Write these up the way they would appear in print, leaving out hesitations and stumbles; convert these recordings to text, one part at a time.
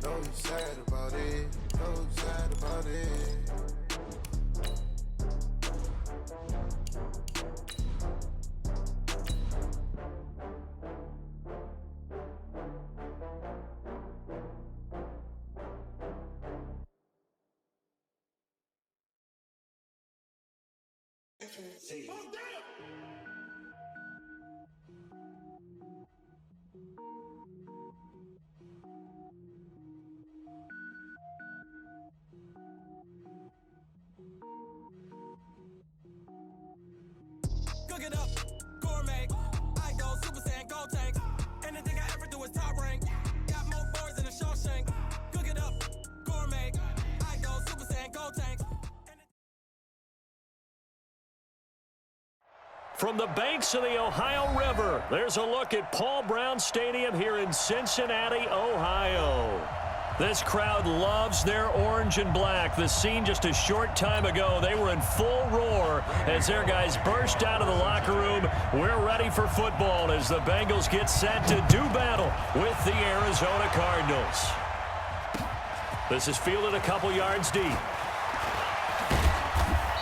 know you sad about it, know you sad about it. Cook it up, gourmet. I go Super Saiyan, gold tank. Anything I ever do is top rank. Got more boys than a Shawshank. Cook it up, gourmet. I go Super Saiyan, gold tank. From the banks of the Ohio River, there's a look at Paul Brown Stadium here in Cincinnati, Ohio. This crowd loves their orange and black. The scene just a short time ago, they were in full roar as their guys burst out of the locker room. We're ready for football as the Bengals get set to do battle with the Arizona Cardinals. This is fielded a couple yards deep.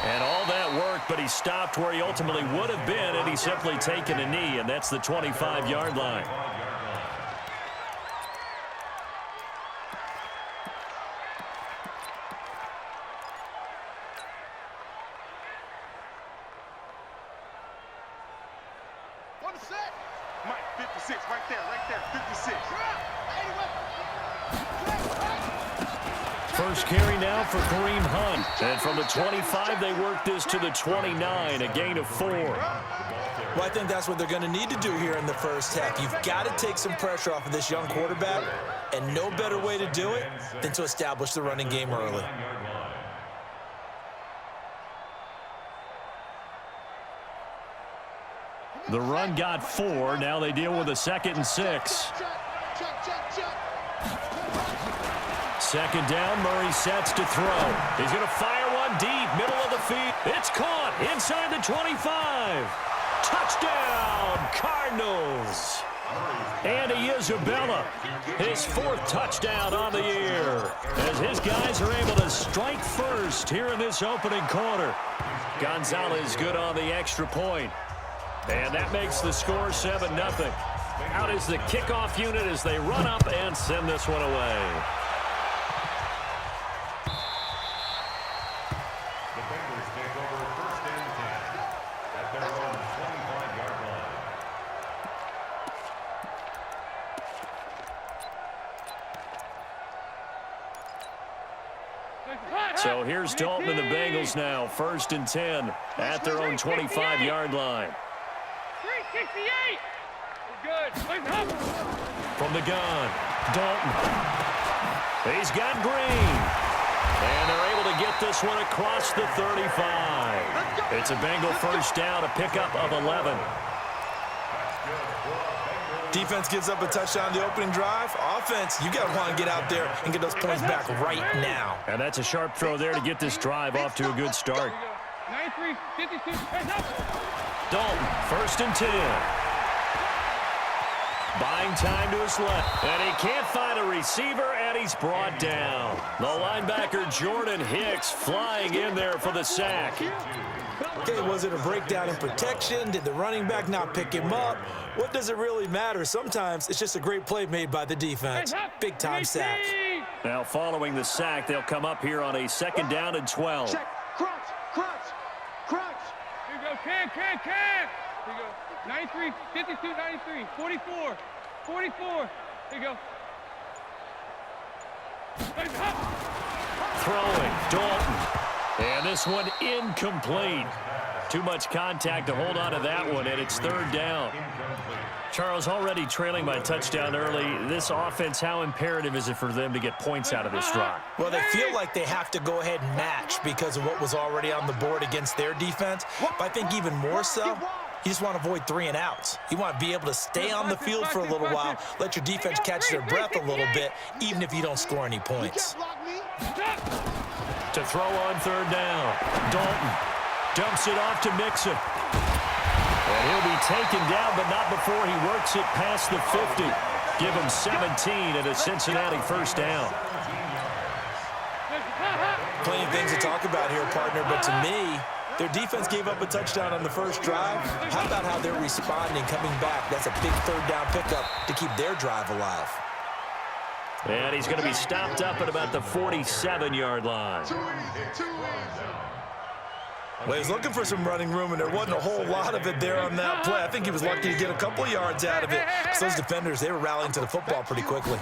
And all that worked, but he stopped where he ultimately would have been had he simply taken a knee, and that's the 25-yard line. Mike, 56, right there, 56. First carry now for Kareem Hunt. And from the 25, they work this to the 29, a gain of 4. Well, I think that's what they're going to need to do here in the first half. You've got to take some pressure off of this young quarterback, and no better way to do it than to establish the running game early. The run got 4. Now they deal with a 2nd and 6. Second down, Murray sets to throw. He's going to fire one deep, middle of the field. It's caught inside the 25. Touchdown, Cardinals. Andy Isabella, his 4th touchdown on the year, as his guys are able to strike first here in this opening quarter. Gonzalez good on the extra point. And that makes the score 7-0. Out is the kickoff unit as they run up and send this one away. The Bengals take over 1st and 10 at their own 25-yard line. So here's Dalton and the Bengals now. 1st and 10 at their own 25-yard line. 368. Good. From the gun, Dalton. He's got Green. And they're able to get this one across the 35. It's a Bengal first down, a pickup of 11. Defense gives up a touchdown the opening drive. Offense, you got to want to get out there and get those points back right now. And that's a sharp throw there to get this drive off to a good start. 93, 52, Dalton, 1st and 10. Buying time to his left. And he can't find a receiver, and he's brought down. The linebacker, Jordan Hicks, flying in there for the sack. Okay, was it a breakdown in protection? Did the running back not pick him up? What does it really matter? Sometimes it's just a great play made by the defense. Big-time sack. Now, following the sack, they'll come up here on a 2nd down and 12. Check. Crunch. Here you go, can. Here you go. 93, 52, 93, 44. Here you go. Throwing, Dalton. And this one incomplete. Too much contact to hold on to that one, and it's 3rd down. Charles, already trailing by touchdown early. This offense, how imperative is it for them to get points out of this drive? Well, they feel like they have to go ahead and match because of what was already on the board against their defense. But I think even more so, you just want to avoid 3 and outs. You want to be able to stay on the field for a little while, let your defense catch their breath a little bit, even if you don't score any points. To throw on 3rd down, Dalton dumps it off to Mixon. And he'll be taken down, but not before he works it past the 50. Give them 17 and a Cincinnati first down. Plenty of things to talk about here, partner, but to me, their defense gave up a touchdown on the first drive. How about how they're responding, coming back? That's a big third down pickup to keep their drive alive. And he's going to be stopped up at about the 47-yard line. Well, he was looking for some running room, and there wasn't a whole lot of it there on that play. I think he was lucky to get a couple yards out of it. So those defenders, they were rallying to the football pretty quickly.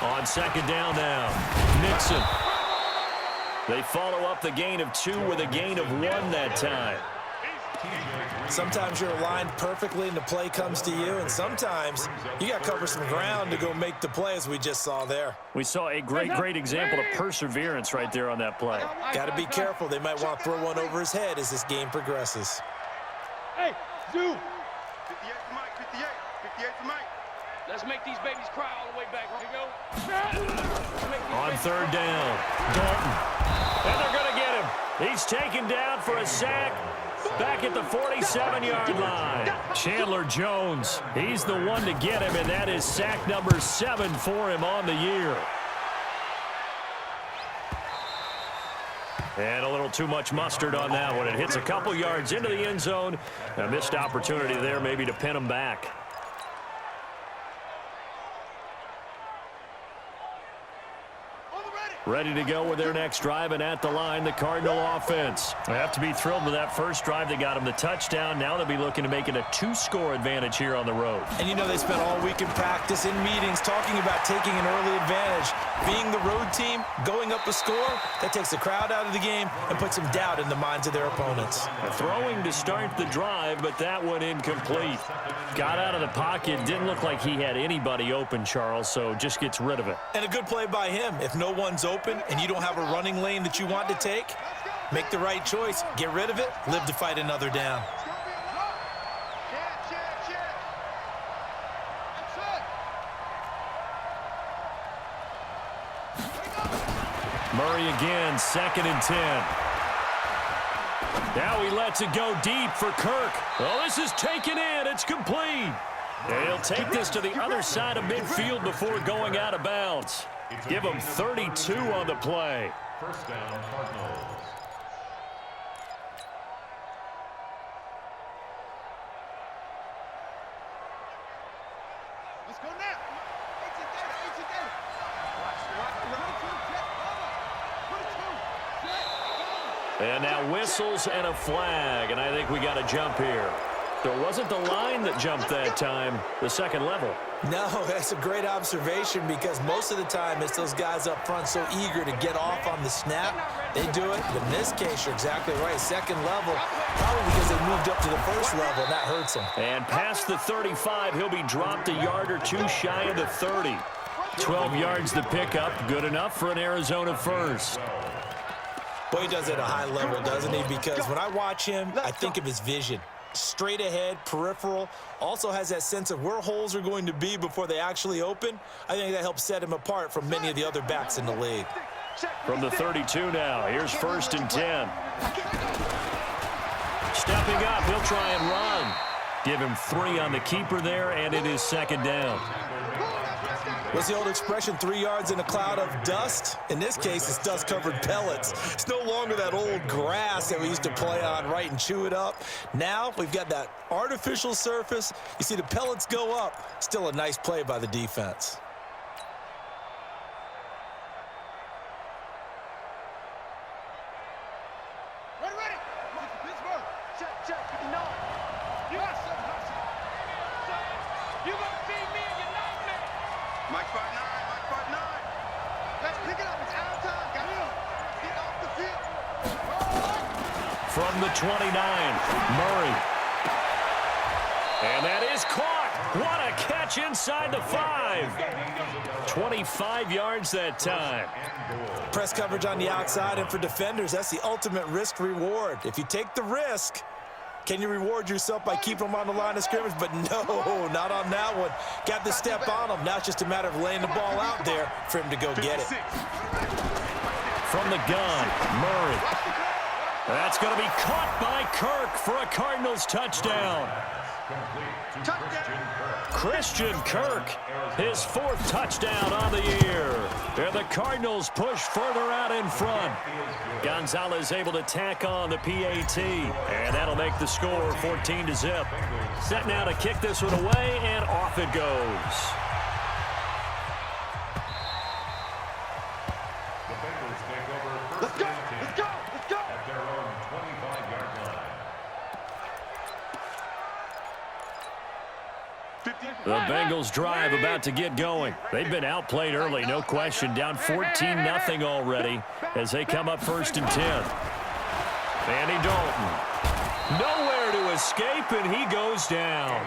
On second down now, Nixon. They follow up the gain of 2 with a gain of 1 that time. Sometimes you're aligned perfectly and the play comes to you, and sometimes you got to cover some ground to go make the play, as we just saw there. We saw a great example of perseverance right there on that play. Got to be careful. They might want to throw one over his head as this game progresses. Hey, Zoo. 58 to Mike, 58 to Mike. Let's make these babies cry all the way back. Here we go. On third down, Dalton. And they're going to get him. He's taken down for a sack back at the 47-yard line. Chandler Jones, he's the one to get him, and that is sack number 7 for him on the year. And a little too much mustard on that one. It hits a couple yards into the end zone. A missed opportunity there maybe to pin him back. Ready to go with their next drive, and at the line, the Cardinal offense. They have to be thrilled with that first drive. They got them the touchdown. Now they'll be looking to make it a 2-score advantage here on the road. And you know they spent all week in practice, in meetings, talking about taking an early advantage. Being the road team, going up a score, that takes the crowd out of the game and puts some doubt in the minds of their opponents. Throwing to start the drive, but that one incomplete. Got out of the pocket, didn't look like he had anybody open, Charles, so just gets rid of it. And a good play by him. If no one's open and you don't have a running lane that you want to take, make the right choice, get rid of it, live to fight another down. Murray again, 2nd and 10. Now he lets it go deep for Kirk. Well, this is taken in. It's complete. And he'll take this to the other side of midfield before going out of bounds. Give him 32 on the play. First down, Cardinals. Let's go now. And now whistles and a flag, and I think we got a jump here. So it wasn't the line that jumped that time, the second level. No, that's a great observation because most of the time it's those guys up front so eager to get off on the snap. They do it, but in this case, you're exactly right. Second level, probably because they moved up to the first level, and that hurts them. And past the 35, he'll be dropped a yard or 2 shy of the 30. 12 yards to pick up, good enough for an Arizona first. Boy, he does it at a high level, doesn't he? Because when I watch him, I think of his vision. Straight ahead, peripheral, also has that sense of where holes are going to be before they actually open. I think that helps set him apart from many of the other backs in the league. From the 32 now, here's 1st and 10. Stepping up, he'll try and run. Give him 3 on the keeper there, and it is 2nd down. What's the old expression, 3 yards in a cloud of dust? In this case, it's dust-covered pellets. It's no longer that old grass that we used to play on, right, and chew it up. Now we've got that artificial surface. You see the pellets go up. Still a nice play by the defense. Ready. Pittsburgh. Check. You know it. You gonna feed me and your nightmare. Mike 5'9". Let's pick it up. It's out of time. Got it. Get off the field. From the 29, Murray. And that is caught. What a catch inside the 5. 25 yards that time. Press coverage on the outside, and for defenders, that's the ultimate risk-reward. If you take the risk, can you reward yourself by keeping them on the line of scrimmage? But no, not on that one. Got the step on them. Now it's just a matter of laying the ball out there for him to go get it. From the gun, Murray. That's going to be caught by Kirk for a Cardinals touchdown. Christian Kirk, his 4th touchdown on the year. And the Cardinals push further out in front. Gonzalez able to tack on the PAT, and that'll make the score 14-0. Set now to kick this one away, and off it goes. The Bengals take over first and 10 at their own 25-yard line. The Bengals drive about to get going. They've been outplayed early, no question. Down 14-0 already as they come up 1st and 10. Andy Dalton. Nowhere to escape, and he goes down.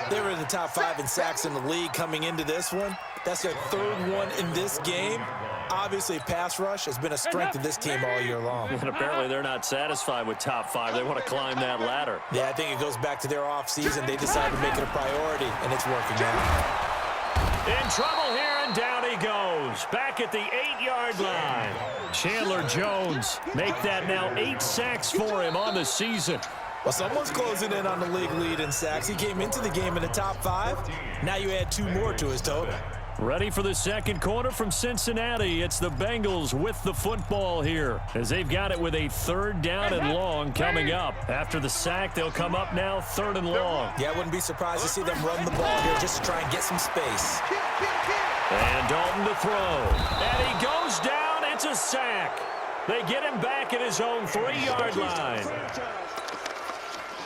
They were in the top 5 in sacks in the league coming into this one. That's their 3rd one in this game. Obviously, pass rush has been a strength of this team all year long. And apparently they're not satisfied with top 5. They want to climb that ladder. Yeah, I think it goes back to their offseason. They decided to make it a priority, and it's working out. In trouble here, and down he goes. Back at the 8-yard line. Chandler Jones make that now 8 sacks for him on the season. Well, someone's closing in on the league lead in sacks. He came into the game in the top 5. Now you add 2 more to his total. Ready for the second quarter from Cincinnati. It's the Bengals with the football here as they've got it with a 3rd down and long coming up. After the sack, they'll come up now 3rd and long. Yeah, I wouldn't be surprised to see them run the ball here just to try and get some space. And Dalton to throw. And he goes down. It's a sack. They get him back at his own 3-yard line.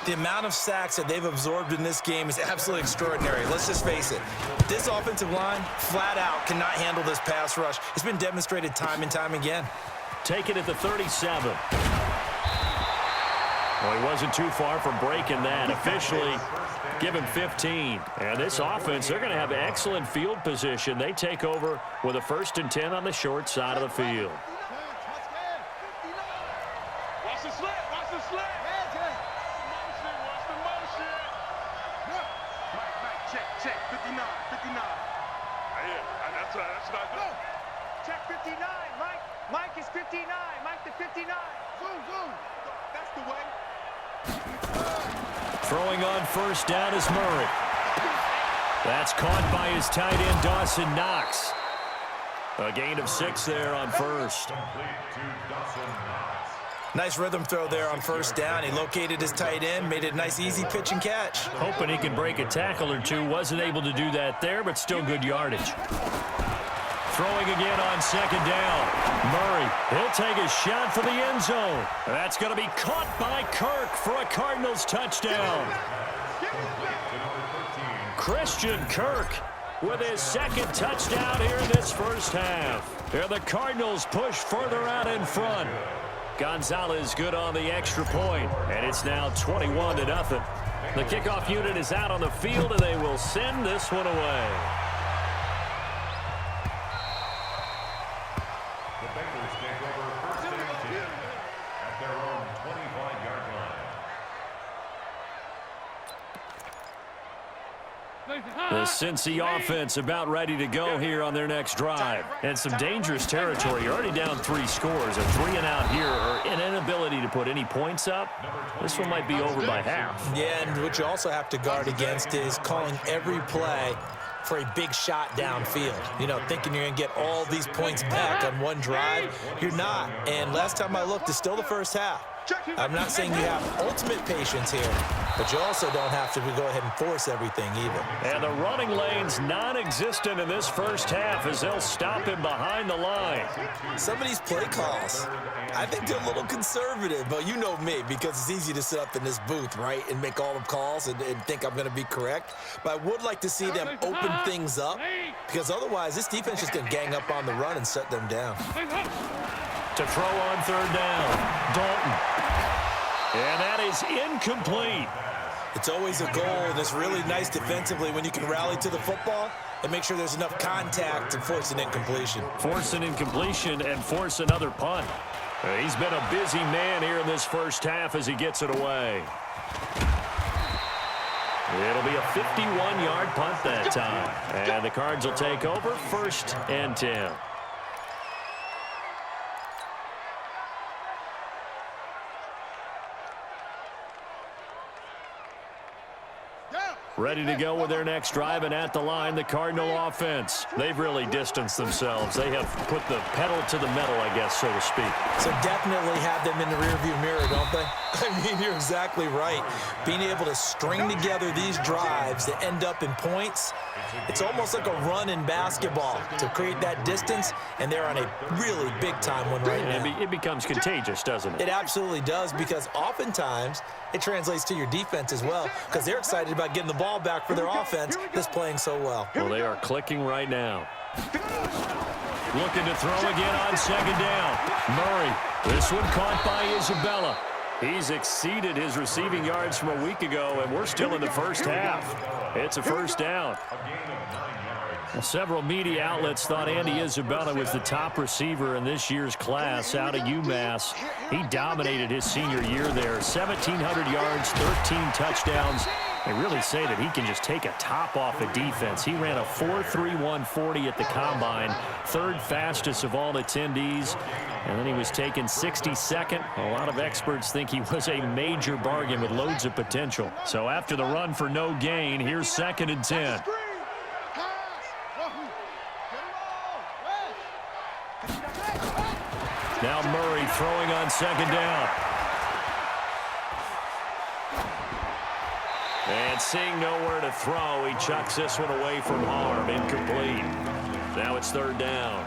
The amount of sacks that they've absorbed in this game is absolutely extraordinary. Let's just face it. This offensive line, flat out, cannot handle this pass rush. It's been demonstrated time and time again. Take it at the 37. Well, he wasn't too far from breaking that. Officially, give him 15. And this offense, they're going to have excellent field position. They take over with a 1st and 10 on the short side of the field. Watch the slant. Watch the slant. Watch the motion. Mike, check. 59. That's what I do. Check 59. Mike is 59. Mike the 59. Zoom. That's the way. Throwing on 1st down is Murray. That's caught by his tight end, Dawson Knox. A gain of 6 there on 1st. Nice rhythm throw there on 1st down. He located his tight end, made it a nice, easy pitch and catch. Hoping he can break a tackle or two. Wasn't able to do that there, but still good yardage. Throwing again on 2nd down. Murray, he'll take a shot for the end zone. That's going to be caught by Kirk for a Cardinals touchdown. Christian Kirk with his 2nd touchdown here in this first half. Here the Cardinals push further out in front. Gonzalez good on the extra point, and it's now 21-0. The kickoff unit is out on the field, and they will send this one away. The Bengals take over 1st and 10 at their own 25-yard line. The Cincy offense about ready to go here on their next drive. And some dangerous territory. You're already down 3 scores. A 3-and-out here, or an inability to put any points up. This one might be over by half. Yeah, and what you also have to guard against is calling every play for a big shot downfield. You know, thinking you're going to get all these points back on one drive. You're not. And last time I looked, it's still the first half. I'm not saying you have ultimate patience here, but you also don't have to go ahead and force everything either. And the running lane's non-existent in this first half as they'll stop him behind the line. Some of these play calls, I think they're a little conservative, but you know me, because it's easy to sit up in this booth, right, and make all the calls and think I'm going to be correct. But I would like to see them open things up, because otherwise this defense is going to gang up on the run and shut them down. To throw on 3rd down, Dalton. And that is incomplete. It's always a goal, and it's really nice defensively when you can rally to the football and make sure there's enough contact to force an incompletion. Force an incompletion and force another punt. He's been a busy man here in this first half as he gets it away. It'll be a 51-yard punt that time. And the Cards will take over 1st and 10. Ready to go with their next drive, and at the line, the Cardinal offense. They've really distanced themselves. They have put the pedal to the metal, I guess, so to speak. So definitely have them in the rearview mirror, don't they? I mean, you're exactly right. Being able to string together these drives that end up in points, it's almost like a run in basketball to create that distance, and they're on a really big-time one right now. It becomes contagious, doesn't it? It absolutely does, because oftentimes it translates to your defense as well, because they're excited about getting the ball back for their offense that's playing so well. Well, they are clicking right now. Looking to throw again on second down. Murray. This one caught by Isabella. He's exceeded his receiving yards from a week ago, and we're still in the first half. It's a first down. Well, several media outlets thought Andy Isabella was the top receiver in this year's class out of UMass. He dominated his senior year there. 1,700 yards, 13 touchdowns. They really say that he can just take a top off a defense. He ran a 4.31 40 at the Combine, third fastest of all attendees. And then he was taken 62nd. A lot of experts think he was a major bargain with loads of potential. So after the run for no gain, here's 2nd and 10. Now Murray throwing on second down. And seeing nowhere to throw, he chucks this one away from harm. Incomplete. Now it's 3rd down.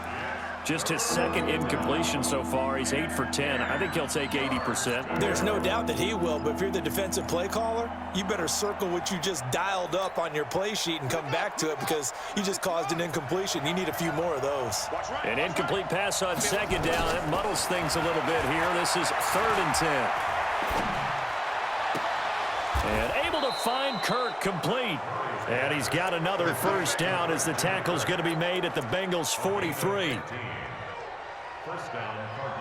Just his 2nd incompletion so far. He's 8 for 10. I think he'll take 80%. There's no doubt that he will, but if you're the defensive play caller, you better circle what you just dialed up on your play sheet and come back to it, because you just caused an incompletion. You need a few more of those. An incomplete pass on second down. It muddles things a little bit here. This is 3rd and 10. And able to find Kirk complete. And he's got another first down as the tackle's going to be made at the Bengals' 43.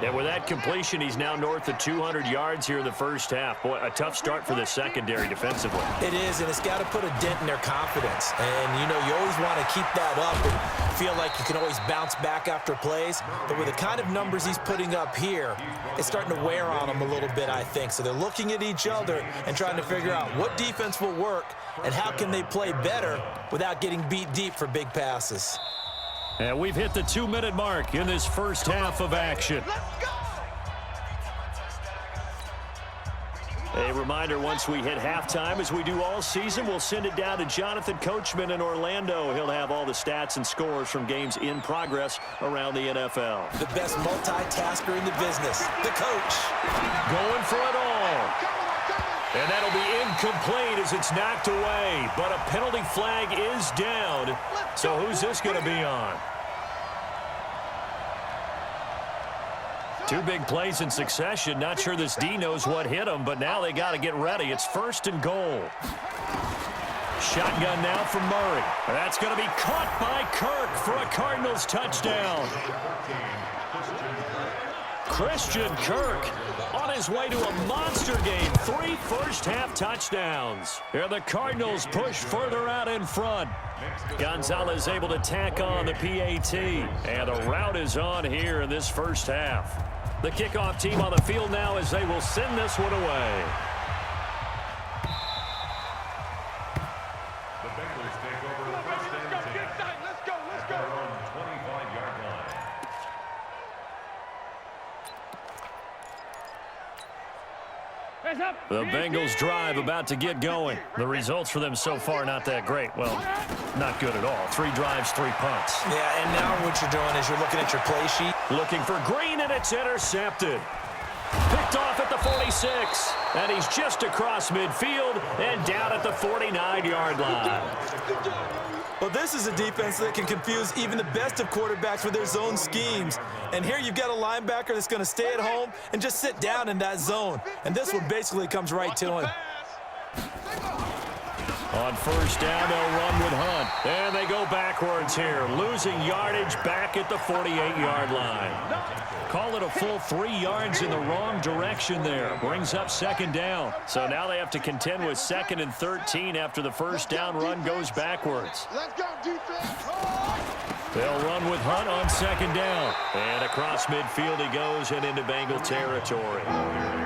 And with that completion, he's now north of 200 yards here in the first half. Boy, a tough start for the secondary defensively. It is, and it's got to put a dent in their confidence. And, you know, you always want to keep that up and feel like you can always bounce back after plays. But with the kind of numbers he's putting up here, it's starting to wear on them a little bit, I think. So they're looking at each other and trying to figure out what defense will work and how can they play better without getting beat deep for big passes. And we've hit the 2-minute mark in this first half of action. A reminder, once we hit halftime, as we do all season, we'll send it down to Jonathan Coachman in Orlando. He'll have all the stats and scores from games in progress around the NFL. The best multitasker in the business, the coach. Going for it all. And that'll be incomplete as it's knocked away. But a penalty flag is down. So who's this going to be on? 2 big plays in succession. Not sure this D knows what hit him, but now they got to get ready. It's 1st and goal. Shotgun now from Murray. That's going to be caught by Kirk for a Cardinals touchdown. Christian Kirk on his way to a monster game. 3 first-half touchdowns. Here the Cardinals push further out in front. Gonzalez able to tack on the PAT. And the route is on here in this first half. The kickoff team on the field now as they will send this one away. The Bengals take over the first and 10. Let's go. At their own 25-yard line. The Bengals drive about to get going. The results for them so far not that great. Well, not good at all. 3 drives, 3 punts. Yeah, and now what you're doing is you're looking at your play sheet. Looking for Green, and it's intercepted. Picked off at the 46. And he's just across midfield and down at the 49-yard line. Well, this is a defense that can confuse even the best of quarterbacks with their zone schemes. And here you've got a linebacker that's going to stay at home and just sit down in that zone. And this one basically comes right to him. On first down, they'll run with Hunt. And they go backwards here, losing yardage back at the 48-yard line. Call it a full 3 yards in the wrong direction there. Brings up 2nd down. So now they have to contend with 2nd and 13 after the first down run goes backwards. Let's go, defense. They'll run with Hunt on second down. And across midfield he goes and into Bengal territory.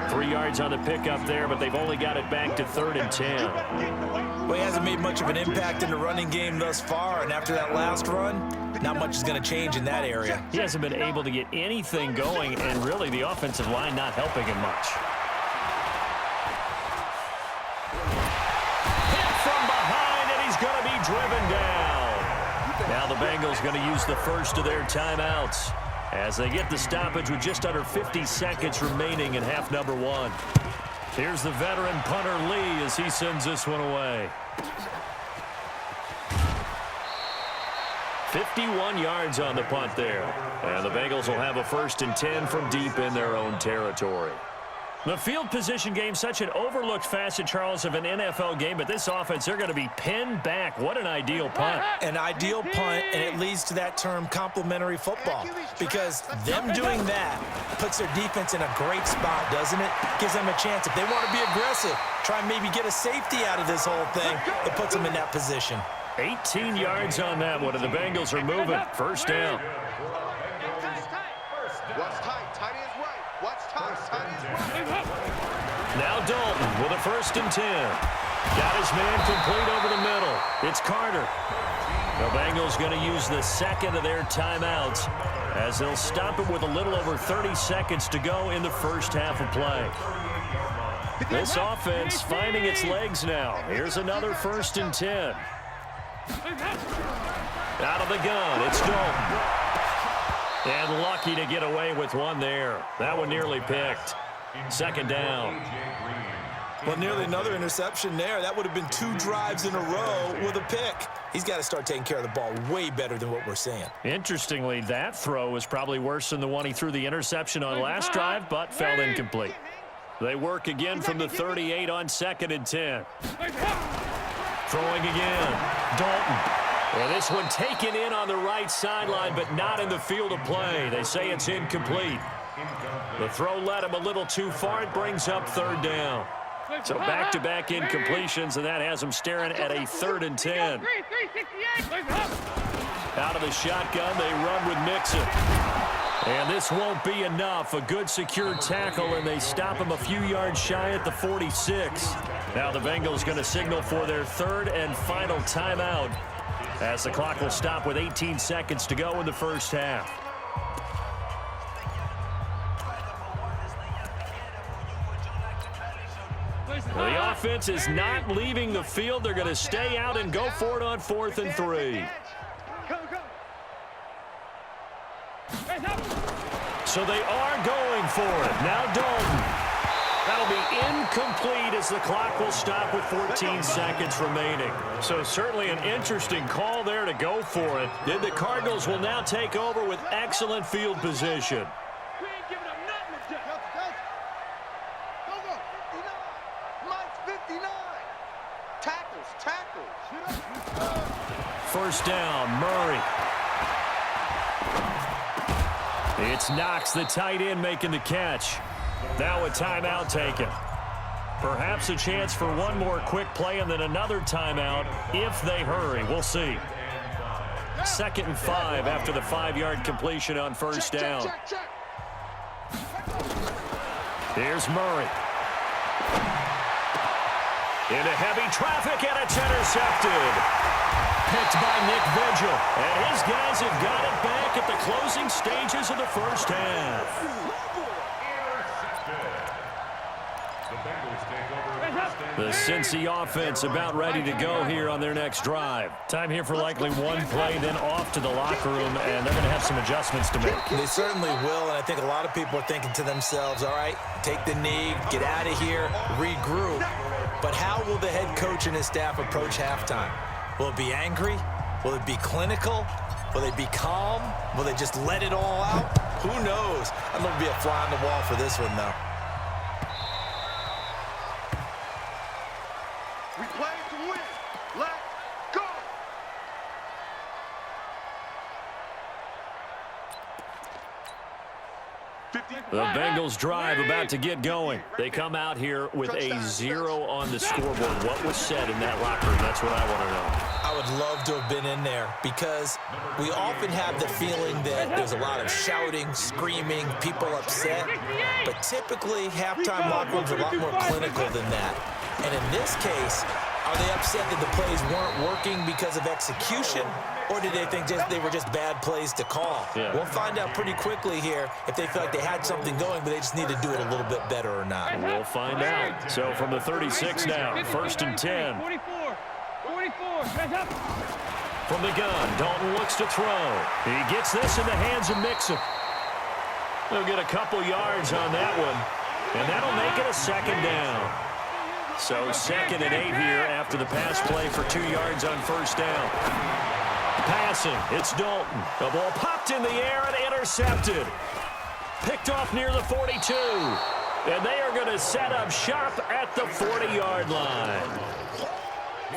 3 yards on the pickup there, but they've only got it back to 3rd and 10. Well, he hasn't made much of an impact in the running game thus far, and after that last run, not much is going to change in that area. He hasn't been able to get anything going, and really the offensive line not helping him much. Hit from behind, and he's going to be driven down. Now the Bengals going to use the first of their timeouts as they get the stoppage with just under 50 seconds remaining in half number 1. Here's the veteran punter Lee as he sends this one away. 51 yards on the punt there. And the Bengals will have a 1st and 10 from deep in their own territory. The field position game, such an overlooked facet, Charles, of an NFL game, but this offense, they're going to be pinned back. What an ideal punt. An ideal punt, and it leads to that term complementary football, because them doing that puts their defense in a great spot, doesn't it? Gives them a chance. If they want to be aggressive, try and maybe get a safety out of this whole thing, it puts them in that position. 18 yards on that one, and the Bengals are moving. 1st down. Watch tight. Tight is right. Watch tight. Tight is right. Now Dalton with a 1st and 10. Got his man complete over the middle. It's Carter. The Bengals going to use the 2nd of their timeouts as they'll stop it with a little over 30 seconds to go in the first half of play. This offense finding its legs now. Here's another 1st and 10. Out of the gun, it's Dalton. And lucky to get away with one there. That one nearly picked. 2nd down. Well, nearly another interception there. That would have been 2 drives in a row with a pick. He's got to start taking care of the ball way better than what we're seeing. Interestingly, that throw was probably worse than the one he threw the interception on last drive, but fell incomplete. They work again from the 38 on 2nd and 10. Throwing again. Dalton. Well, this one taken in on the right sideline, but not in the field of play. They say it's incomplete. The throw led him a little too far. It brings up 3rd down. So back-to-back incompletions, and that has him staring at a 3rd and 10. Out of the shotgun, they run with Mixon. And this won't be enough. A good secure tackle, and they stop him a few yards shy at the 46. Now the Bengals going to signal for their 3rd and final timeout as the clock will stop with 18 seconds to go in the first half. The offense is not leaving the field. They're going to stay out and go for it on 4th and 3. So they are going for it. Now Dalton. That'll be incomplete as the clock will stop with 14 seconds remaining. So certainly an interesting call there to go for it. Then the Cardinals will now take over with excellent field position. We ain't giving up nothing to Jeff. Go. 59. Mike's 59. Tackles. 1st down, Murray. It's Knox, the tight end, making the catch. Now a timeout taken. Perhaps a chance for one more quick play and then another timeout if they hurry. We'll see. 2nd and 5 after the 5-yard completion on 1st down. Here's Murray. Into heavy traffic, and it's intercepted. Picked by Nick Vigil. And his guys have got it back at the closing stages of the first half. The Cincy offense about ready to go here on their next drive. Time here for likely one play, then off to the locker room, and they're going to have some adjustments to make. They certainly will, and I think a lot of people are thinking to themselves, all right, take the knee, get out of here, regroup. But how will the head coach and his staff approach halftime? Will it be angry? Will it be clinical? Will they be calm? Will they just let it all out? Who knows? I'd love to be a fly on the wall for this one, though. We play to win. Let's go. The Bengals drive about to get going. They come out here with a 0 on the scoreboard. What was said in that locker room? That's what I want to know. I would love to have been in there because we often have the feeling that there's a lot of shouting, screaming, people upset. But typically, halftime locker rooms are a lot more clinical than that. And in this case, are they upset that the plays weren't working because of execution? Or did they think they were just bad plays to call? Yeah. We'll find out pretty quickly here if they feel like they had something going, but they just need to do it a little bit better or not. We'll find out. So from the 36 now, 1st and 10. 44. 44. Heads up. From the gun, Dalton looks to throw. He gets this in the hands of Mixon. They'll get a couple yards on that one, and that'll make it a 2nd down. So 2nd and 8 here after the pass play for 2 yards on 1st down. Passing, it's Dalton. The ball popped in the air and intercepted. Picked off near the 42. And they are going to set up shop at the 40-yard line.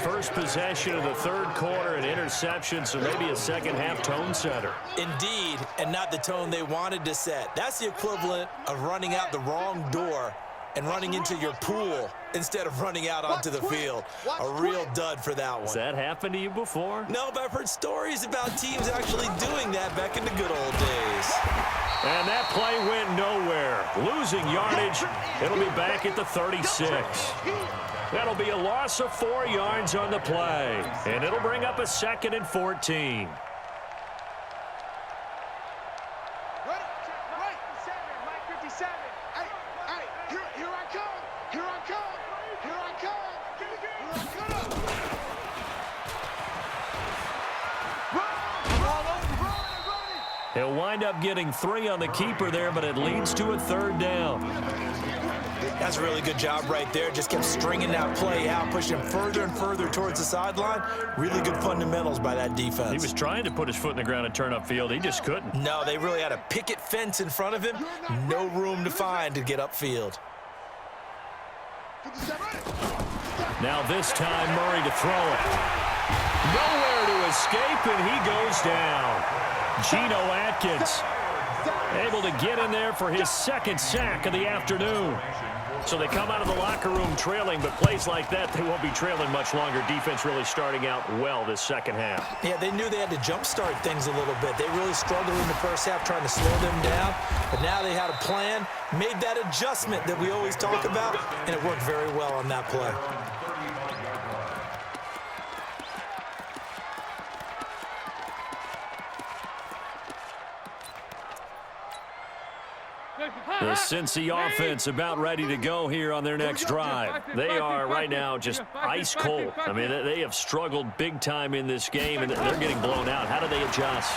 First possession of the 3rd quarter, an interception, so maybe a second-half tone setter. Indeed, and not the tone they wanted to set. That's the equivalent of running out the wrong door and running into your pool instead of running out onto the field. A real dud for that one. Has that happened to you before? No, but I've heard stories about teams actually doing that back in the good old days. And that play went nowhere. Losing yardage. It'll be back at the 36. That'll be a loss of 4 yards on the play. And it'll bring up a 2nd and 14. He'll wind up getting 3 on the keeper there, but it leads to a 3rd down. That's a really good job right there. Just kept stringing that play out, pushing him further and further towards the sideline. Really good fundamentals by that defense. He was trying to put his foot in the ground and turn upfield. He just couldn't. No, they really had a picket fence in front of him. No room to find to get upfield. Now this time, Murray to throw it. Nowhere to escape, and he goes down. Geno Atkins able to get in there for his 2nd sack of the afternoon. So they come out of the locker room trailing, but plays like that, they won't be trailing much longer. Defense really starting out well this 2nd half. Yeah, they knew they had to jumpstart things a little bit. They really struggled in the 1st half trying to slow them down, but now they had a plan, made that adjustment that we always talk about, and it worked very well on that play. The Cincy offense about ready to go here on their next drive. They are right now just ice cold. I mean, they have struggled big time in this game, and they're getting blown out. How do they adjust?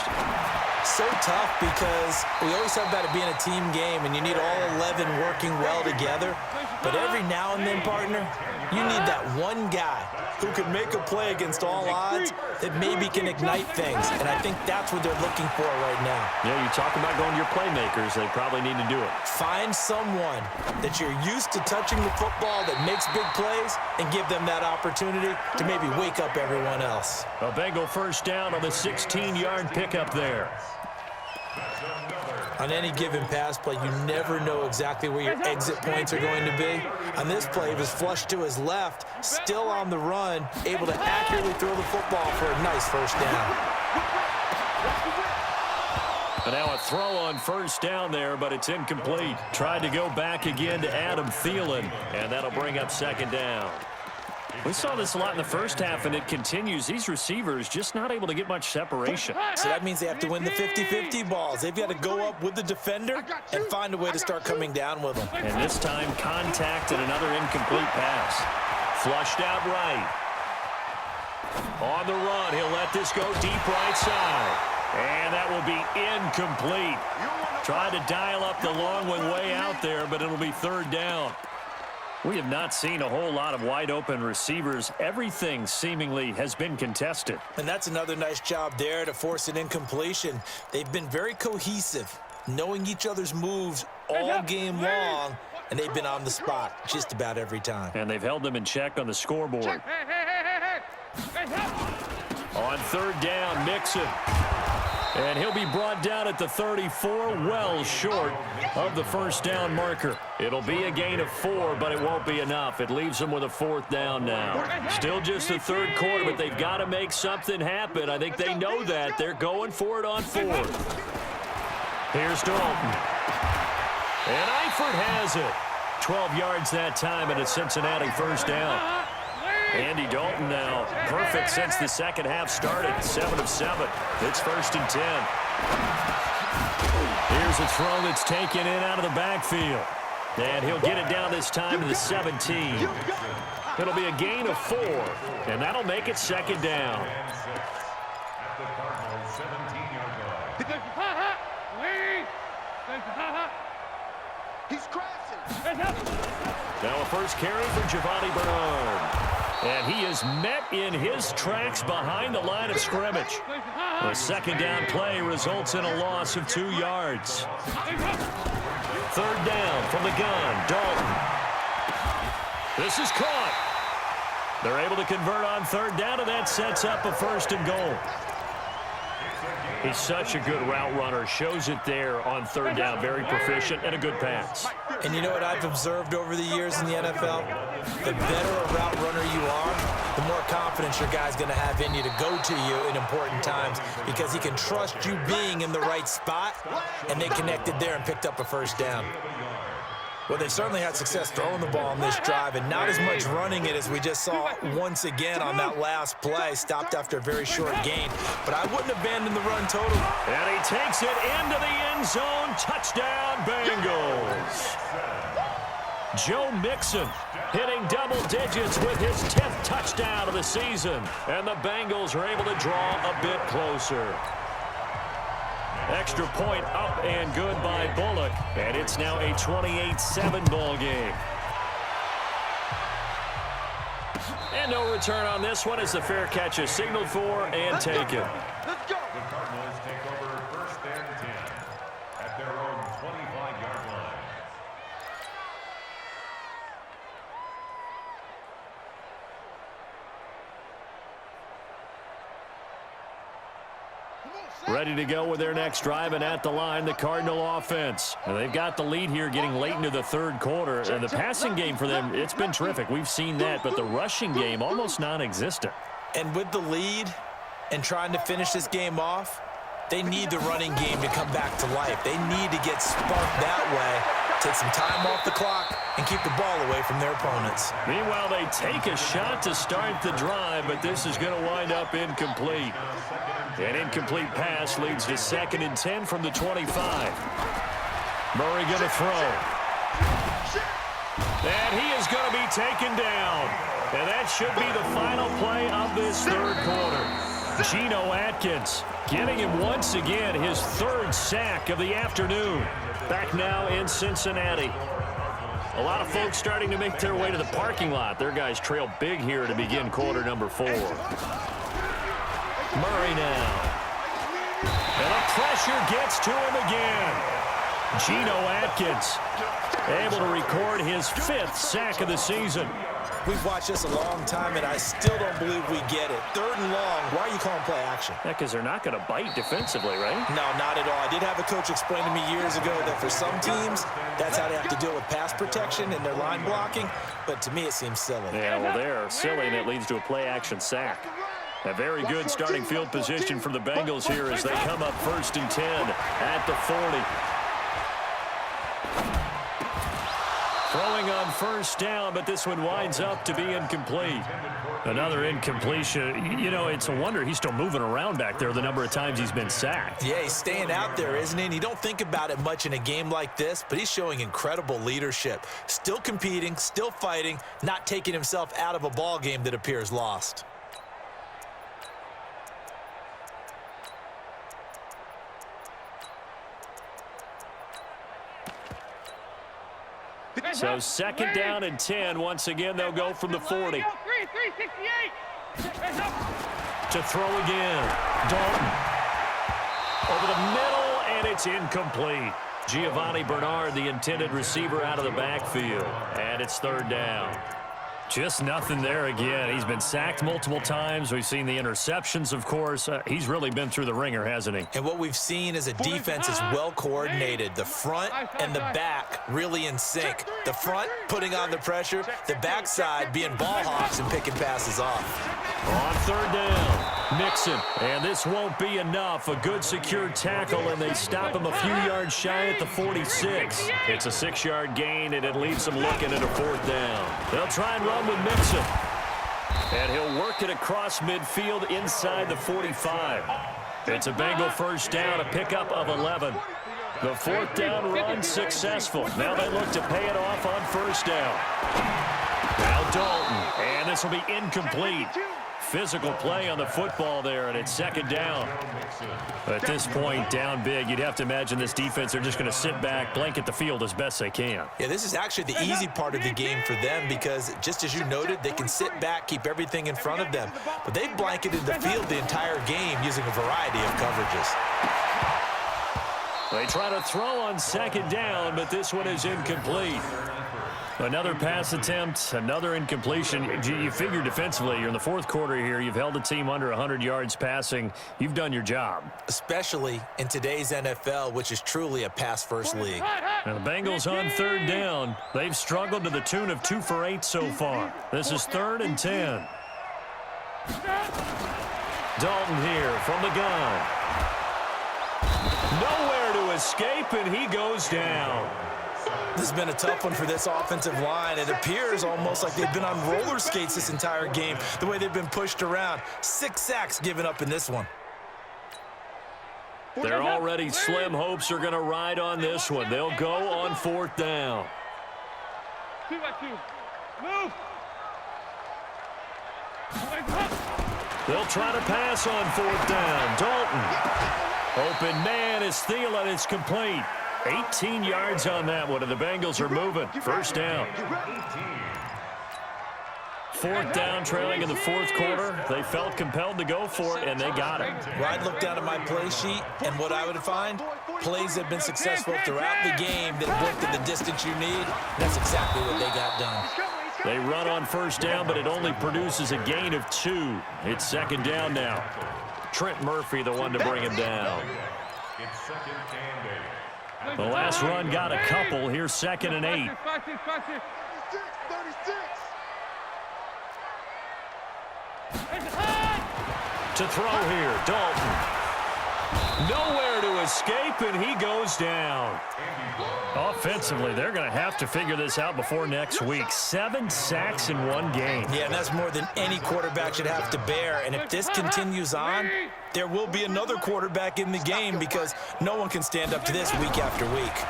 So tough because we always talk about it being a team game, and you need all 11 working well together. But every now and then, partner, you need that one guy who can make a play against all odds that maybe can ignite things. And I think that's what they're looking for right now. Yeah, you talk about going to your playmakers. They probably need to do it. Find someone that you're used to touching the football that makes big plays and give them that opportunity to maybe wake up everyone else. A Bengal 1st down on the 16-yard pickup there. On any given pass play, you never know exactly where your exit points are going to be. On this play, he was flushed to his left, still on the run, able to accurately throw the football for a nice 1st down. And now a throw on 1st down there, but it's incomplete. Tried to go back again to Adam Thielen, and that'll bring up 2nd down. We saw this a lot in the 1st half, and it continues. These receivers just not able to get much separation. So that means they have to win the 50-50 balls. They've got to go up with the defender and find a way to start coming down with them. And this time, contact and another incomplete pass. Flushed out right. On the run, he'll let this go deep right side. And that will be incomplete. Tried to dial up the long one way out there, but it'll be 3rd down. We have not seen a whole lot of wide-open receivers. Everything seemingly has been contested. And that's another nice job there to force an incompletion. They've been very cohesive, knowing each other's moves all game long, and they've been on the spot just about every time. And they've held them in check on the scoreboard. On 3rd down, Mixon. And he'll be brought down at the 34, well short of the first down marker. It'll be a gain of 4, but it won't be enough. It leaves them with a 4th down now. Still just the third quarter, but they've got to make something happen. I think they know that. They're going for it on 4th. Here's Dalton. And Eifert has it. 12 yards that time and a Cincinnati first down. Andy Dalton now perfect since the second half started. 7 of 7. It's 1st and 10. Here's a throw that's taken in out of the backfield. And he'll get it down this time to the 17. It'll be a gain of 4, and that'll make it 2nd down. At the Cardinals' 17-yard line. He's crashing. Now a first carry for Giovanni Bernard. And he is met in his tracks behind the line of scrimmage. The 2nd down play results in a loss of 2 yards. 3rd down from the gun, Dalton. This is caught. They're able to convert on 3rd down, and that sets up a 1st and goal. He's such a good route runner. Shows it there on 3rd down. Very proficient and a good pass. And you know what I've observed over the years in the NFL? The better a route runner you are, the more confidence your guy's going to have in you to go to you in important times because he can trust you being in the right spot, and they connected there and picked up a 1st down. Well, they've certainly had success throwing the ball on this drive and not as much running it as we just saw once again on that last play. Stopped after a very short gain, but I wouldn't abandon the run totally. And he takes it into the end zone. Touchdown, Bengals. Joe Mixon hitting double digits with his 10th touchdown of the season. And the Bengals are able to draw a bit closer. Extra point up and good by Bullock. And it's now a 28-7 ball game. And no return on this one as the fair catch is signaled for and taken. Let's go. The Cardinals take over 1st and 10 at their own 25-yard line. Ready to go with their next drive, and at the line, the Cardinal offense. And they've got the lead here getting late into the 3rd quarter. And the passing game for them, it's been terrific. We've seen that, but the rushing game almost non-existent. And with the lead and trying to finish this game off, they need the running game to come back to life. They need to get sparked that way, take some time off the clock, and keep the ball away from their opponents. Meanwhile, they take a shot to start the drive, but this is going to wind up incomplete. An incomplete pass leads to 2nd and 10 from the 25. Murray going to throw. And he is going to be taken down. And that should be the final play of this 3rd quarter. Geno Atkins getting him once again his 3rd sack of the afternoon. Back now in Cincinnati. A lot of folks starting to make their way to the parking lot. Their guys trail big here to begin quarter number 4. Murray now. And the pressure gets to him again. Geno Atkins able to record his 5th sack of the season. We've watched this a long time, and I still don't believe we get it. 3rd and long, why are you calling play action? Yeah, because they're not going to bite defensively, right? No, not at all. I did have a coach explain to me years ago that for some teams, that's how they have to deal with pass protection and their line blocking. But to me, it seems silly. Yeah, well, they're silly, and it leads to a play-action sack. A very good starting field position for the Bengals here as they come up 1st and 10 at the 40. Throwing on 1st down, but this one winds up to be incomplete. Another incompletion. You know, it's a wonder he's still moving around back there the number of times he's been sacked. Yeah, he's staying out there, isn't he? And you don't think about it much in a game like this, but he's showing incredible leadership. Still competing, still fighting, not taking himself out of a ball game that appears lost. So 2nd down and 10. Once again, they'll go from the 40. 368. To throw again. Dalton. Over the middle, and it's incomplete. Giovanni Bernard, the intended receiver, out of the backfield. And it's 3rd down. Just nothing there again. He's been sacked multiple times. We've seen the interceptions, of course. He's really been through the ringer, hasn't he? And what we've seen is a defense is well coordinated. The front and the back really in sync. The front putting on the pressure, the backside being ball hawks and picking passes off. On third down, Mixon. And this won't be enough. A good secure tackle, and they stop him a few yards shy at the 46. It's a 6-yard gain, and it leaves them looking at a fourth down. They'll try and run with Mixon. And he'll work it across midfield inside the 45. It's a Bengal first down, a pickup of 11. The fourth down run successful. Now they look to pay it off on first down. Now Dalton, and this will be incomplete. Physical play on the football there, and it's second down. At this point, down big, you'd have to imagine this defense, they're just going to sit back, blanket the field as best they can. Yeah, this is actually the easy part of the game for them because, just as you noted, they can sit back, keep everything in front of them. But they've blanketed the field the entire game using a variety of coverages. They try to throw on second down, but this one is incomplete. Another pass attempt, another incompletion. You figure defensively, you're in the fourth quarter here. You've held the team under 100 yards passing. You've done your job. Especially in today's NFL, which is truly a pass-first league. Now the Bengals on third down. They've struggled to the tune of 2 for 8 so far. This is 3rd and 10. Dalton here from the gun. Nowhere to escape, and he goes down. This has been a tough one for this offensive line. It appears almost like they've been on roller skates this entire game, the way they've been pushed around. 6 sacks given up in this one. Their already slim hopes are going to ride on this one. They'll go on fourth down. 2 by 2. Move. They'll try to pass on fourth down. Dalton. Open man is Thielen. It's complete. 18 yards on that one, and the Bengals are moving. First down. Fourth down, trailing in the fourth quarter. They felt compelled to go for it, and they got it. Well, I'd look down at my play sheet, and what I would find, plays have been successful throughout the game that have worked at the distance you need. That's exactly what they got done. They run on first down, but it only produces a gain of 2. It's second down now. Trent Murphy, the one to bring him down. It's second and 8. The last run got a couple. Here's 2nd and 8. 36. To throw here, Dalton. Nowhere to escape, and he goes down. Offensively, they're going to have to figure this out before next week. 7 sacks in one game. Yeah, and that's more than any quarterback should have to bear. And if this continues on, there will be another quarterback in the game because no one can stand up to this week after week.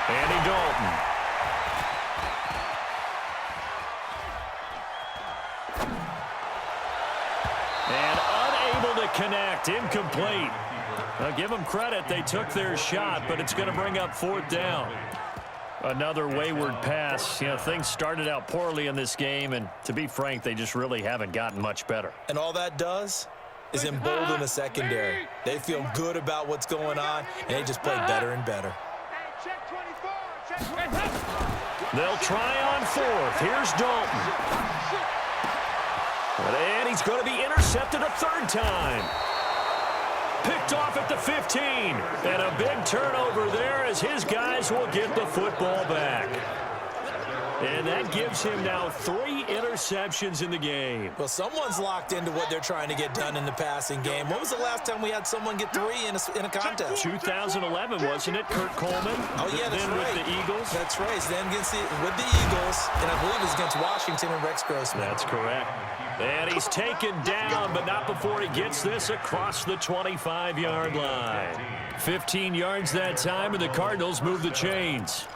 Andy Dalton. And unable to connect, incomplete. Now give them credit, they took their shot, but it's going to bring up fourth down. Another wayward pass. You know, things started out poorly in this game, and to be frank, they just really haven't gotten much better. And all that does is embolden the secondary. They feel good about what's going on, and they just play better and better. They'll try on fourth. Here's Dalton. And he's going to be intercepted a third time. Picked off at the 15. And a big turnover there as his guys will get the football back. And that gives him now 3 interceptions in the game. Well, someone's locked into what they're trying to get done in the passing game. When was the last time we had someone get 3 in a contest? 2011, wasn't it? Kurt Coleman? Oh, yeah, that's then right. with the Eagles? That's right. Then with the Eagles, and I believe it was against Washington and Rex Grossman. That's correct. And he's taken down, but not before he gets this across the 25-yard line. 15 yards that time, and the Cardinals move the chains.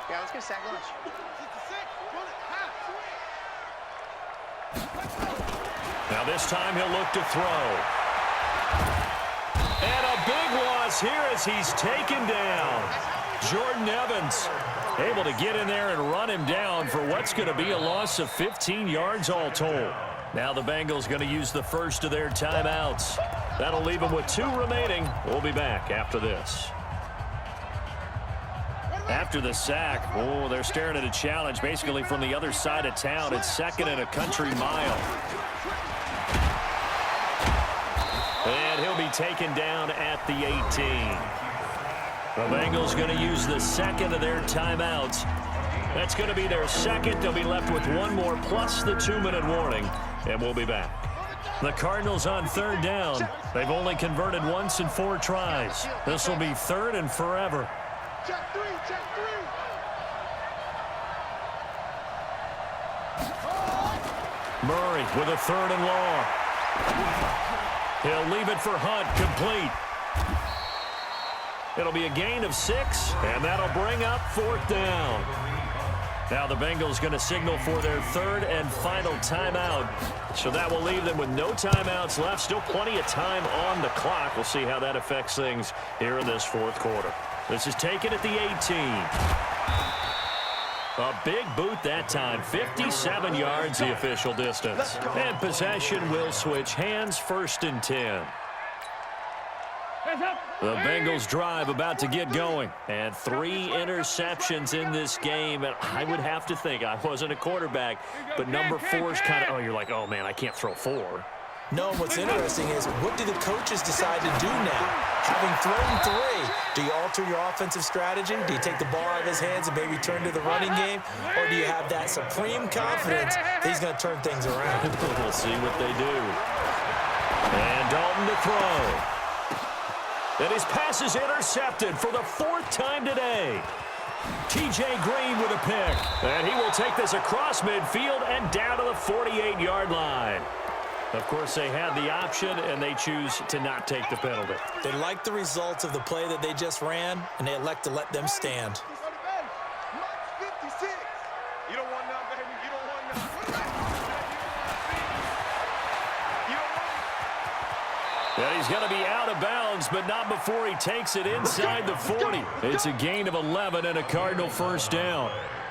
Yeah, let's get sack lunch. Now this time he'll look to throw. And a big loss here as he's taken down. Jordan Evans able to get in there and run him down for what's going to be a loss of 15 yards all told. Now the Bengals going to use the first of their timeouts. That'll leave them with 2 remaining. We'll be back after this. After the sack, oh, they're staring at a challenge basically from the other side of town. It's 2nd and a country mile. And he'll be taken down at the 18. The Bengals going to use the 2nd of their timeouts. That's going to be their 2nd. They'll be left with 1 more plus the 2-minute warning, and we'll be back. The Cardinals on 3rd down. They've only converted once in 4 tries. This will be 3rd and forever. Check 3, check 3. Murray with a 3rd and long. He'll leave it for Hunt, complete. It'll be a gain of 6, and that'll bring up 4th down. Now the Bengals going to signal for their 3rd and final timeout. So that will leave them with no timeouts left. Still plenty of time on the clock. We'll see how that affects things here in this 4th quarter. This is taken at the 18. A big boot that time. 57 yards the official distance. And possession will switch hands. 1st and 10. The Bengals drive about to get going. And 3 interceptions in this game. And I would have to think, I wasn't a quarterback, but number 4 is kind of, oh, you're like, oh, man, I can't throw 4. No, what's interesting is, what do the coaches decide to do now? Having thrown 3, do you alter your offensive strategy? Do you take the ball out of his hands and maybe turn to the running game? Or do you have that supreme confidence that he's going to turn things around? We'll see what they do. And Dalton to throw. And his pass is intercepted for the 4th time today. T.J. Green with a pick. And he will take this across midfield and down to the 48-yard line. Of course, they had the option, and they choose to not take the penalty. They like the results of the play that they just ran, and they elect to let them stand. You don't want none, baby. You don't want none. And he's going to be out of bounds, but not before he takes it inside the 40. It's a gain of 11 and a Cardinal 1st down.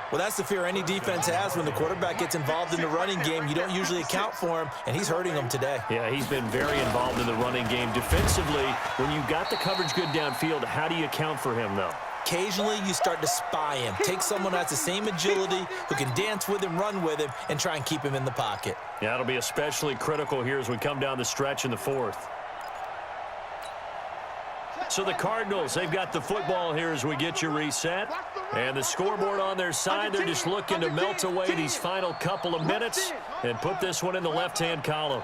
Well, that's the fear any defense has when the quarterback gets involved in the running game. You don't usually account for him, and he's hurting them today. Yeah, he's been very involved in the running game. Defensively, when you've got the coverage good downfield, how do you account for him, though? Occasionally, you start to spy him. Take someone who has the same agility, who can dance with him, run with him, and try and keep him in the pocket. Yeah, it'll be especially critical here as we come down the stretch in the 4th. So the Cardinals, they've got the football here as we get you reset. And the scoreboard on their side, they're just looking to melt away these final couple of minutes and put this one in the left-hand column.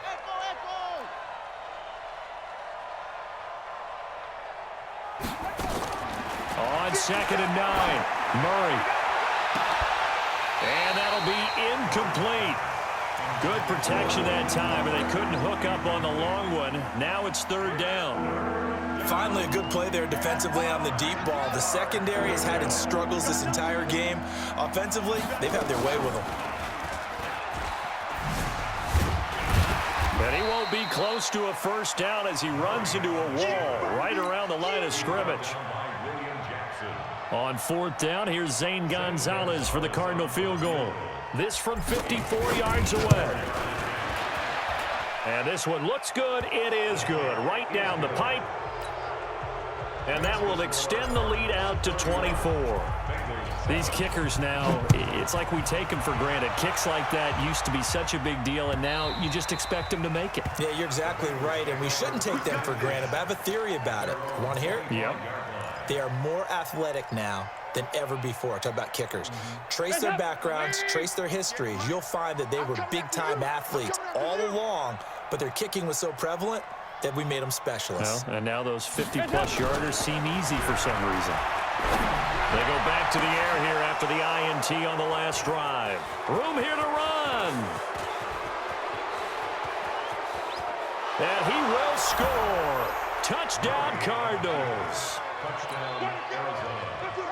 On 2nd and 9, Murray. And that'll be incomplete. Good protection that time, and they couldn't hook up on the long one. Now it's 3rd down. Finally, a good play there defensively on the deep ball. The secondary has had its struggles this entire game. Offensively, they've had their way with them. And he won't be close to a 1st down as he runs into a wall right around the line of scrimmage. On 4th down, here's Zane Gonzalez for the Cardinal field goal. This from 54 yards away. And this one looks good. It is good. Right down the pipe. And that will extend the lead out to 24. These kickers now, it's like we take them for granted. Kicks like that used to be such a big deal, and now you just expect them to make it. Yeah, you're exactly right, and we shouldn't take them for granted. But I have a theory about it. You want to hear it? Yep. They are more athletic now than ever before. Talk about kickers. Trace their backgrounds, trace their histories. You'll find that they were big-time athletes all along, but their kicking was so prevalent that we made them specialists. Well, and now those 50-plus yarders seem easy for some reason. They go back to the air here after the INT on the last drive. Room here to run. And he will score. Touchdown, Cardinals.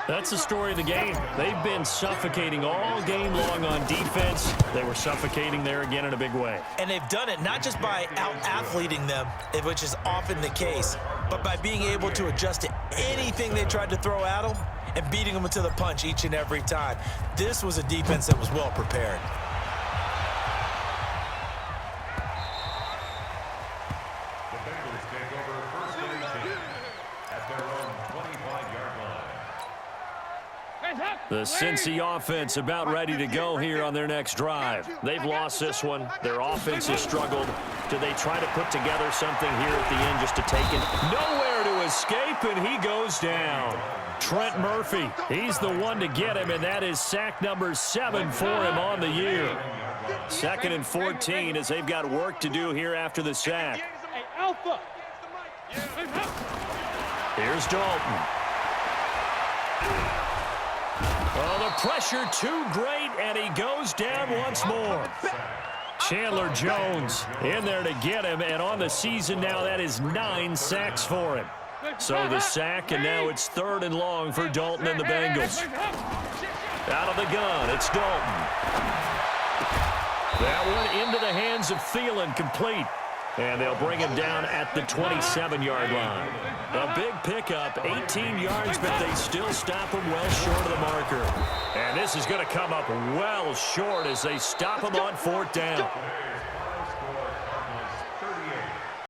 That's the story of the game. They've been suffocating all game long on defense. They were suffocating there again in a big way. And they've done it not just by out-athleting them, which is often the case, but by being able to adjust to anything they tried to throw at them and beating them to the punch each and every time. This was a defense that was well prepared. The Bengals take over 1st and 10 at their own 25-yard line. The Cincy offense about ready to go here on their next drive. They've lost this one. Their offense has struggled. Do they try to put together something here at the end just to take it? Nowhere to escape, and he goes down. Trent Murphy, he's the one to get him, and that is sack number 7 for him on the year. 2nd and 14 as they've got work to do here after the sack. Hey, Alpha. Here's Dalton. Oh, the pressure too great, and he goes down once more. Chandler Jones in there to get him, and on the season now, that is 9 sacks for him. So the sack, and now it's 3rd and long for Dalton and the Bengals. Out of the gun, it's Dalton. That one into the hands of Thielen, complete. And they'll bring him down at the 27-yard line. A big pickup, 18 yards, but they still stop him well short of the marker. And this is going to come up well short as they stop him on 4th down.